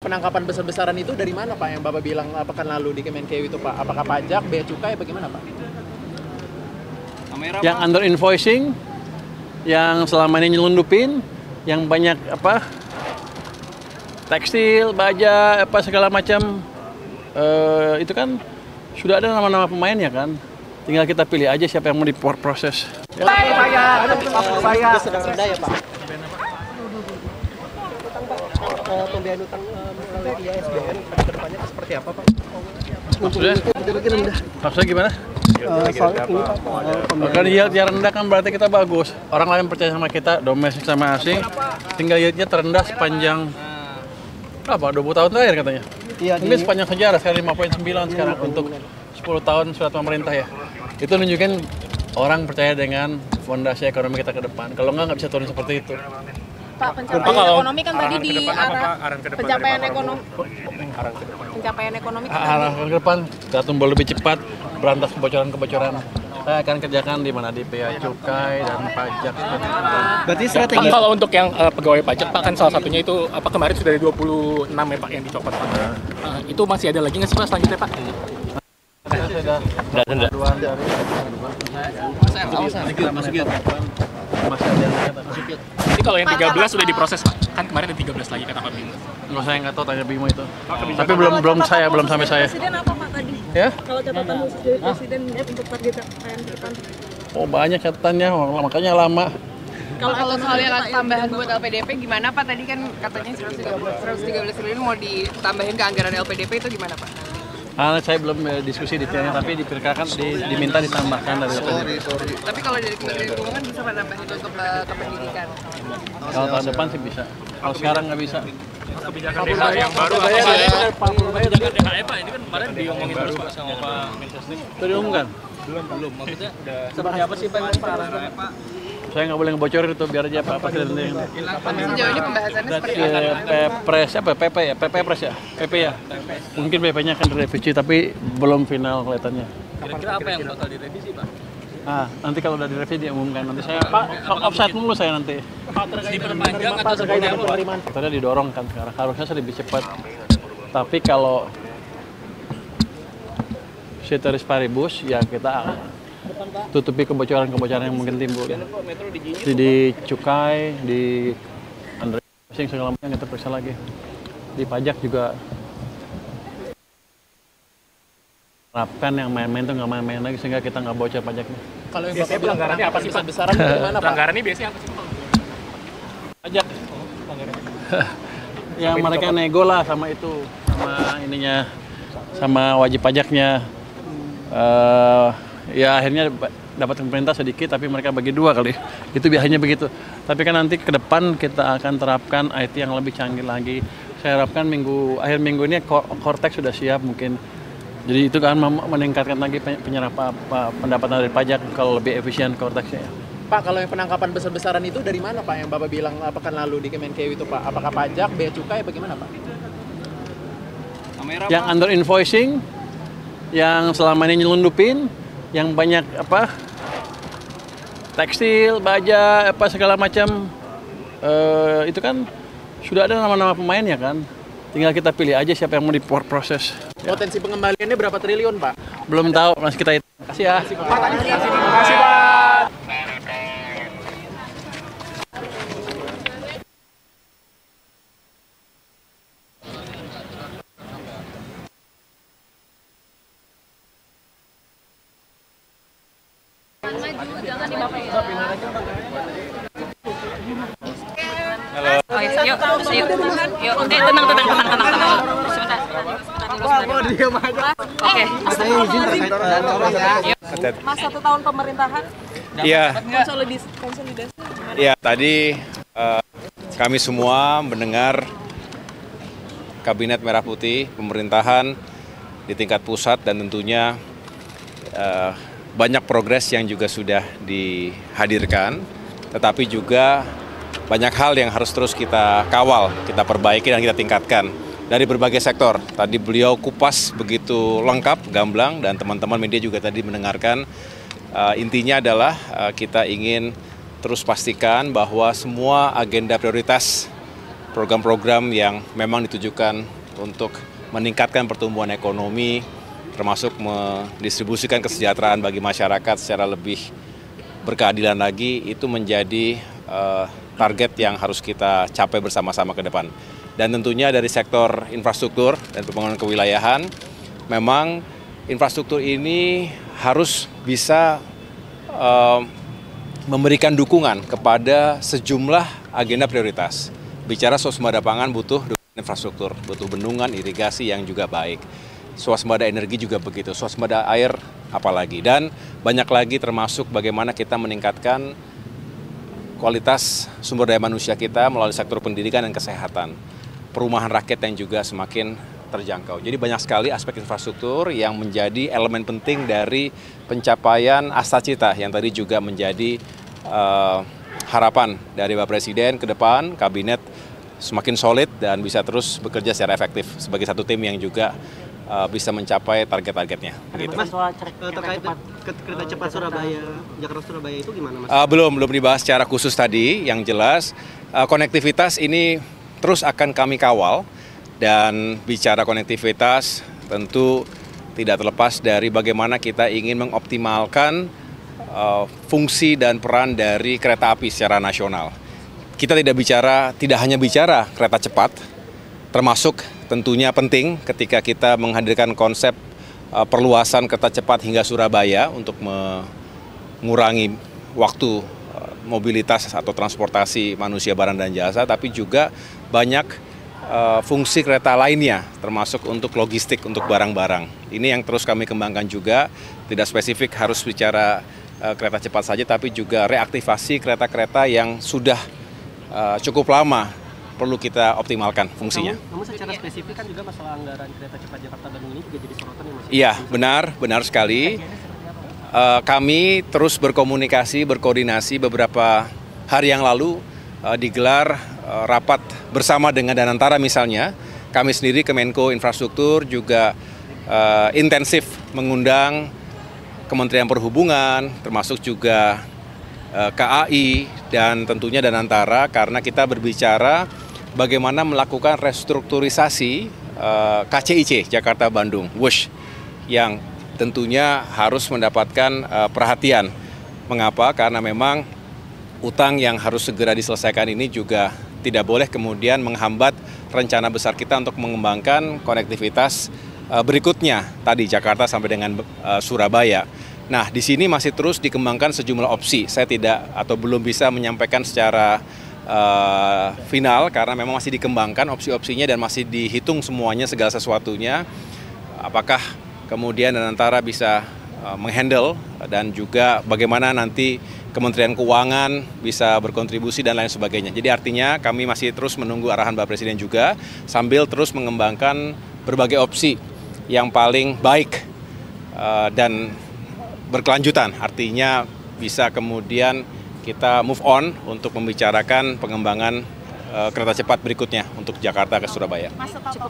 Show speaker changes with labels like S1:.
S1: penangkapan besar-besaran itu dari mana Pak yang Bapak bilang pekan lalu di Kemenkeu itu Pak? Apakah pajak, bea cukai, bagaimana Pak?
S2: Yang under invoicing, yang selama ini nyelundupin, yang banyak tekstil, baja, segala macam, itu kan sudah ada nama-nama pemainnya kan. Tinggal kita pilih aja siapa yang mau diproses.
S1: Saya sedang rendah ya Pak. Pembiayaan utang melalui ISBN pada kedepannya seperti apa Pak?
S2: Maksudnya gimana? Kalau yield rendah kan berarti kita bagus. Orang lain percaya sama kita, domestik sama asing, tinggal yieldnya terendah sepanjang berapa? 20 tahun terakhir katanya. Mungkin sepanjang sejarah, sekarang 5,9 sekarang untuk 10 tahun surat pemerintah ya. Itu nunjukin orang percaya dengan fondasi ekonomi kita ke depan. Kalau nggak bisa turun seperti itu.
S3: Pak, pencapaian ekonomi kan tadi di arah pencapaian ekonomi. Pencapaian ekonomi kan
S2: arah ke depan kita tumbuh lebih cepat, berantas kebocoran-kebocoran. Saya akan kerjakan di mana di bea cukai dan pajak.
S1: Berarti strategi.
S4: Kalau untuk yang pegawai pajak Pak kan salah satunya itu kemarin sudah dari 26 ya Pak yang dicopot Pak. Itu masih ada lagi nggak sih Pak selanjutnya Pak? Jadi kalau yang 13 sudah diproses Pak, kan kemarin ada 13 lagi kata Pak Bimo.
S2: Nggak, saya nggak tahu, tanya Bimo itu. Tapi belum sampai saya.
S3: Presiden apa Pak tadi?
S2: Ya?
S3: Kalau catatan khusus dari Presiden untuk target capaian ke depan.
S2: Oh banyak catatannya, makanya lama.
S5: Kalau soal yang tambahan buat LPDP gimana Pak? Tadi kan katanya 113 triliun mau ditambahin ke anggaran LPDP itu gimana Pak?
S2: Saya belum diskusi detailnya, tapi diperkirakan diminta ditambahkan dari LPDP.
S5: Tapi kalau dari Kementerian Perhubungan bisa Pak nambahin untuk ke pendidikan?
S2: Kalau tahun depan sih bisa, kalau sekarang nggak bisa.
S4: Kebijakan DHE yang baru apa Pak? Kebijakan DHE Pak, ini kan kemarin diomongin terus Pak sama Pak Mensesnek.
S2: Itu diumumkan?
S4: Belum, maksudnya udah
S1: Seperti apa sih Pak arahannya Pak?
S2: Saya nggak boleh ngebocorin itu, biar aja Pak Presiden yang
S5: Sejauh ini pembahasannya seperti apa?
S2: Pres apa PP ya, PP ya, PP ya. Mungkin PP-nya akan direvisi, tapi belum final kelihatannya.
S4: Kira-kira apa yang bakal direvisi Pak?
S2: Nanti kalau udah direvisi diumumkan. Nanti saya offside dulu saya nanti.
S4: Diperpanjang atau seperti apa Pak?
S2: Tadi didorong kan sekarang, harusnya sih lebih cepat. Tapi kalau ceteris paribus ya kita tutupi kebocoran-kebocoran yang mungkin timbul ya. Di cukai, di under invoicing segala macam kita periksa lagi. Di pajak juga terapkan yang main-main itu nggak main-main lagi sehingga kita nggak bocor pajaknya.
S1: Kalau yang Bapak bilang pelanggarannya apa sih Pak? Besaran gimana Pak?
S4: Pelanggarannya biasanya apa sih Pak?
S2: Pajak. Ya mereka nego lah sama itu, sama ininya, sama wajib pajaknya. Ya akhirnya dapat pemerintah sedikit tapi mereka bagi dua kali. Itu biasanya begitu. Tapi kan nanti ke depan kita akan terapkan IT yang lebih canggih lagi. Saya harapkan akhir minggu ini Cortex sudah siap mungkin. Jadi itu kan meningkatkan lagi penyerapan pendapatan dari pajak kalau lebih efisien Cortexnya.
S1: Pak, kalau yang penangkapan besar-besaran itu dari mana Pak yang Bapak bilang pekan lalu di Kemenkeu itu Pak? Apakah pajak, bea cukai, bagaimana Pak?
S2: Yang under invoicing, yang selama ini nyelundupin, yang banyak tekstil, baja, segala macam, itu kan sudah ada nama-nama pemainnya kan. Tinggal kita pilih aja siapa yang mau diproses.
S1: Potensi pengembaliannya berapa triliun Pak?
S2: Belum tahu, masih kita hitung. Terima kasih ya.
S1: Terima kasih Pak.
S5: Yuk. Tenang. Oke.
S1: Saya izin terkait
S3: Mas 1 tahun pemerintahan.
S6: Iya.
S3: Konsolidasi.
S6: Ya, tadi kami semua mendengar Kabinet Merah Putih, pemerintahan di tingkat pusat dan tentunya banyak progres yang juga sudah dihadirkan, tetapi juga banyak hal yang harus terus kita kawal, kita perbaiki dan kita tingkatkan dari berbagai sektor. Tadi beliau kupas begitu lengkap, gamblang, dan teman-teman media juga tadi mendengarkan. Intinya adalah kita ingin terus pastikan bahwa semua agenda prioritas program-program yang memang ditujukan untuk meningkatkan pertumbuhan ekonomi, termasuk mendistribusikan kesejahteraan bagi masyarakat secara lebih berkeadilan lagi, itu menjadi target yang harus kita capai bersama-sama ke depan. Dan tentunya dari sektor infrastruktur dan pembangunan kewilayahan, memang infrastruktur ini harus bisa memberikan dukungan kepada sejumlah agenda prioritas. Bicara swasembada pangan butuh infrastruktur, butuh bendungan, irigasi yang juga baik. Swasembada energi juga begitu, swasembada air apalagi. Dan banyak lagi termasuk bagaimana kita meningkatkan kualitas sumber daya manusia kita melalui sektor pendidikan dan kesehatan. Perumahan rakyat yang juga semakin terjangkau. Jadi banyak sekali aspek infrastruktur yang menjadi elemen penting dari pencapaian Asta Cita yang tadi juga menjadi harapan dari Bapak Presiden ke depan, kabinet semakin solid dan bisa terus bekerja secara efektif sebagai satu tim yang juga bisa mencapai target-targetnya. Gitu.
S7: Mas, terkait kereta cepat Surabaya, Jakarta-Surabaya itu gimana, Mas?
S6: Belum dibahas secara khusus tadi. Yang jelas konektivitas ini terus akan kami kawal, dan bicara konektivitas tentu tidak terlepas dari bagaimana kita ingin mengoptimalkan fungsi dan peran dari kereta api secara nasional. Kita tidak hanya bicara kereta cepat, termasuk tentunya penting ketika kita menghadirkan konsep perluasan kereta cepat hingga Surabaya untuk mengurangi waktu mobilitas atau transportasi manusia, barang, dan jasa, tapi juga banyak fungsi kereta lainnya, termasuk untuk logistik, untuk barang-barang. Ini yang terus kami kembangkan juga, tidak spesifik harus bicara kereta cepat saja, tapi juga reaktivasi kereta-kereta yang sudah cukup lama perlu kita optimalkan fungsinya.
S7: Namun secara spesifik kan juga masalah anggaran kereta cepat Jakarta-Bandung ini juga jadi sorotan ya, Mas?
S6: Iya, benar sekali. Kami terus berkomunikasi, berkoordinasi. Beberapa hari yang lalu digelar rapat bersama dengan Danantara misalnya. Kami sendiri Kemenko Infrastruktur juga intensif mengundang Kementerian Perhubungan, termasuk juga KAI dan tentunya Danantara, karena kita berbicara bagaimana melakukan restrukturisasi KCIC Jakarta-Bandung, WUSH, yang tentunya harus mendapatkan perhatian. Mengapa? Karena memang utang yang harus segera diselesaikan ini juga tidak boleh kemudian menghambat rencana besar kita untuk mengembangkan konektivitas berikutnya, tadi Jakarta sampai dengan Surabaya. Nah, di sini masih terus dikembangkan sejumlah opsi. Saya tidak atau belum bisa menyampaikan secara final karena memang masih dikembangkan opsi-opsinya dan masih dihitung semuanya, segala sesuatunya. Apakah kemudian Danantara bisa menghandle dan juga bagaimana nanti Kementerian Keuangan bisa berkontribusi dan lain sebagainya. Jadi artinya kami masih terus menunggu arahan Bapak Presiden juga sambil terus mengembangkan berbagai opsi yang paling baik dan berkelanjutan, artinya bisa kemudian kita move on untuk membicarakan pengembangan kereta cepat berikutnya untuk Jakarta ke Surabaya.